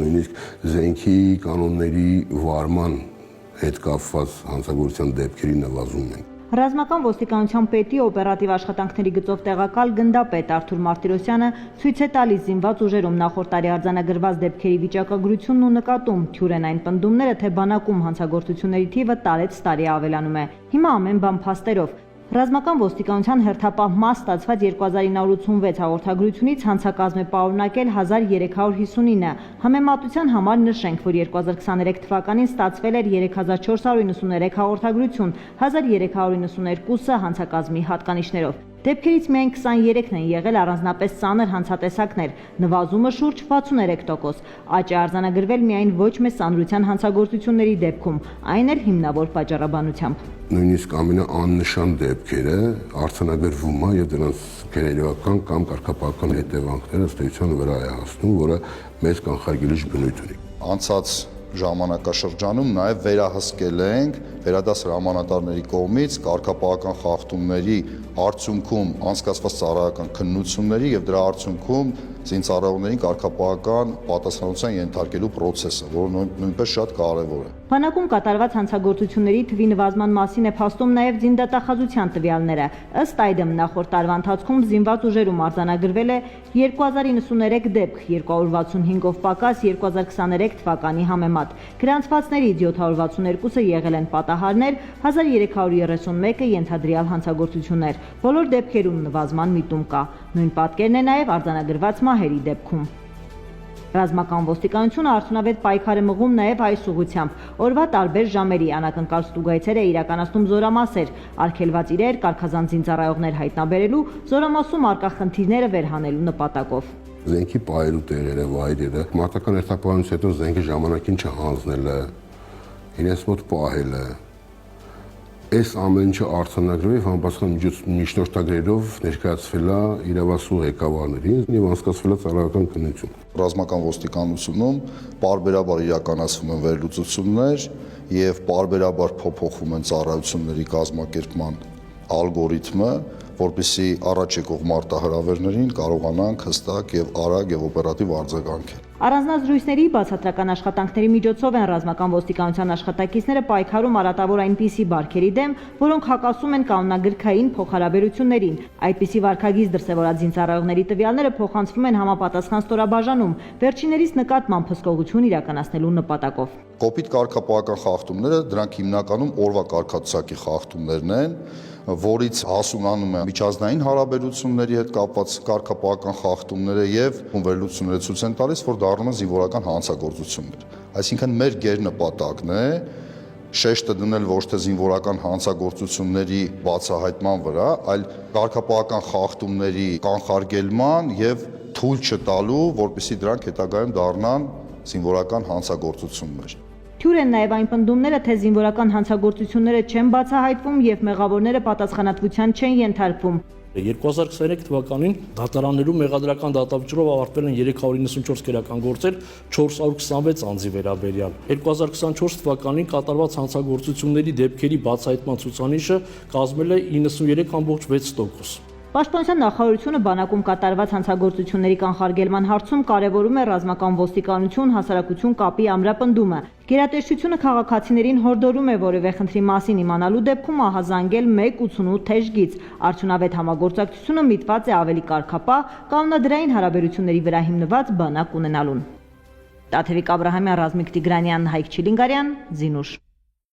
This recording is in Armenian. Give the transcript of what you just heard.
նույնիսկ զենքի կանոնների վարման հետ կապված հանցագործության դեպքերի նվազում են։ Ռազմական ոստիկանության պետի օպերատիվ աշխատանքների գծով տեղակալ գնդապետ Արթուր Մարտիրոսյանը ցույց է տալիս զինված ուժերում նախորդ տարի արձանագրված դեպքերի վիճակագրությունն ու նկատում թյուր են այն պնդումները, թե բանակում հանցագործությունների թիվը տարեց տարի ավելանում է։ Հիմա ամեն բան փաստերով։ Ռազմական ոստիկանության հերթապահ մաս ստացված 2986 հաղորդագրությունից հանցակազմ է պարունակել 1359։ Համեմատության համար նշենք, որ 2023 թվականին ստացվել էր 3493 հաղորդագրություն, 1392-ը հանցակազմի հատկանիշներով։ Դեպքերից միայն 23-ն են եղել առանձնապես ծանր հանցատեսակներ, նվազումը շուրջ 63%, աճ է արձանագրվել միայն ոչ մեծ ծանրության հանցագործությունների դեպքում, այն էլ հիմնավոր պատճառաբանությամբ։ Նույնիսկ ամենաաննշան դեպքերը արձանագրվում է եւ դրանց գերեվական կամ կարգապահական հետևանքները ըստ էության վրա է հասնում, որը մեծ կանխարգելիչ բնույթ ունի։ Անցած ժամանակաշրջանում նաև վերահսկել ենք վերադաս հրամանատարների կողմից կարգապահական խախտումների արդյունքում անցկացված ծառայական քննությունների եւ դրա արդյունքում զինծառայողներին կարգապահական պատասխանատվության ենթարկելու process-ը, որը նույնպես շատ կարևոր է։ Բանակում կատարված հանցագործությունների թվի նվազման մասին է փաստում նաև զինդատախազության տվյալները։ Ըստ այդմ նախորդ տարվա ընթացքում զինված ուժերում արձանագրվել է 2093 դեպք, 265-ով պակաս 2023 թվականի համեմատ։ Գրանցվածներից 762-ը եղել են պատահարներ, 1331-ը ենթադրյալ հանցագործություններ։ Բոլոր դեպքերում նվազման միտում կա։ Նույն պատկերն է նաև արձանագրված մահերի դեպքում։ Ռազմական ոստիկանությունը արդյունավետ պայքար է մղում նաև այս ուղղությամբ։ Օրվա տարբեր ժամերի անակնկալ ստուգայցեր է իրականացնում զորամասեր, արգելված իրեր, կարգազան զինծառայողներ հայտնաբերելու, զորամասում առկա խնդիրները վերհանելու նպատակով։ Զենքի պահելու տեղերը, վայրերը, մարտական հերթապահությունից հետո զենքը ժամանակին չհանձնելը, իրենց մոտ պահելը, այս ամեն ինչը արձանագրվել համապատասխան միջնորդագրերով ներկայացվել է իրավասու ղեկավարներին եւ անցկացվել է ծառայական քննություն։ Ռազմական ոստիկանությունում պարբերաբար իրականացվում են վերլուծություններ եւ պարբերաբար փոփոխվում են ծառայությունների կազմակերպման ալգորիթմը, որպեսզի առաջ եկող մարտահրավերներին կարողանանք հստակ եւ արագ եւ օպերատիվ արձագանքել։ Առանձնազրույցների բացատրական աշխատանքների միջոցով են ռազմական ոստիկանության աշխատակիցները պայքարում արատավոր այնպիսի բարքերի դեմ, որոնք հակասում են կանոնագրքային փոխհարաբերություններին։ Այդպիսի վարքագիծ դրսևորած զինծառայողների տվյալները փոխանցվում են համապատասխան ստորաբաժանում, վերջիներիս նկատմամբ հսկողություն իրականացնելու նպատակով։ Կոպիտ կարգապահական խախտումները դրանք հիմնականում օրվա կարգացուցակի խախտումներն են, որից հասունանում է միջազգային հարաբերությունների հետ կապված կարգապահական խախտումները եւ վերլուծությունները ցույց են տալիս, որ դառնում են զինվորական հանցագործություններ։ Այսինքն մեր գերնպատակն է շեշտը դնել ոչ թե զինվորական հանցագործությունների բացահայտման վրա, այլ կարգապահական խախտումների կանխարգելման եւ թույլ չտալու, որպեսզի դրանք հետագայում դառնան զինվորական հանցագործություններ։ Թյուր են նաև այն պնդումները, թե զինվորական հանցագործությունները չեն բացահայտվում եւ մեղավորները պատասխանատվության չեն ենթարկվում։ 2023 թվականին դատարաններում մեղադրական դատավճռով ավարտվել են 394 քրեական գործեր 426 անձի վերաբերյալ։ 2024 թվականին կատարված հանցագործությունների դեպքերի բացահայտման ցուցանիշը կազմել է 93.6%։ Պաշտպանության նախարարությունը բանակում կատարված հանցագործությունների կանխարգելման հարցում կարևորում է ռազմական ոստիկանություն հասարակություն կապի ամրապնդումը։ Գերատեսչությունը քաղաքացիներին հորդորում է որևէ խնդրի մասին իմանալու դեպքում ահազանգել 188 թեժգից։ Արդյունավետ համագործակցությունը միտված է ավելի կարգապահ, կանոնադրային հարաբերությունների վրա հիմնված բանակ ունենալուն։ Տաթևիկ Աբրահամյան, Ռազմիկ Տիգրանյան, Հայկ Չիլինգարյան, Զինուշ։